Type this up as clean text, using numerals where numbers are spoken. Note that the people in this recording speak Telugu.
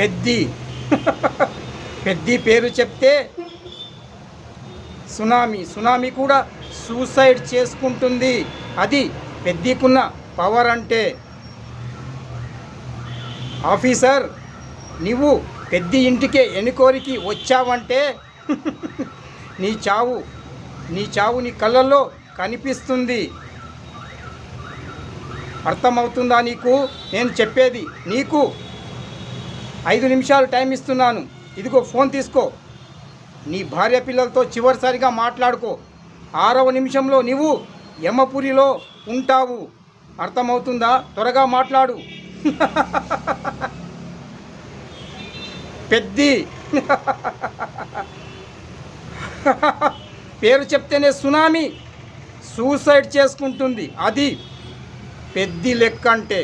పెద్ది. పెద్ది పేరు చెప్తే సునామీ కూడా సూసైడ్ చేసుకుంటుంది. అది పెద్దికున్న పవర్ అంటే. ఆఫీసర్, నువ్వు పెద్ది ఇంటికే ఎన్నుకోరికి వచ్చావంటే నీ చావు నీ కళ్ళల్లో కనిపిస్తుంది. అర్థమవుతుందా నీకు నేను చెప్పేది? నీకు 5 నిమిషాలు టైం ఇస్తున్నాను. ఇదిగో ఫోన్ తీసుకో. నీ భార్య పిల్లలతో చివరిసారిగా మాట్లాడుకో. 6వ నిమిషంలో నువ్వు యమపురిలో ఉంటావు. అర్థమవుతుందా? త్వరగా మాట్లాడు. పెద్ది. పేరు చెప్తేనే సునామీ సూసైడ్ చేసుకుంటుంది. అది పెద్ది లెక్క అంటే.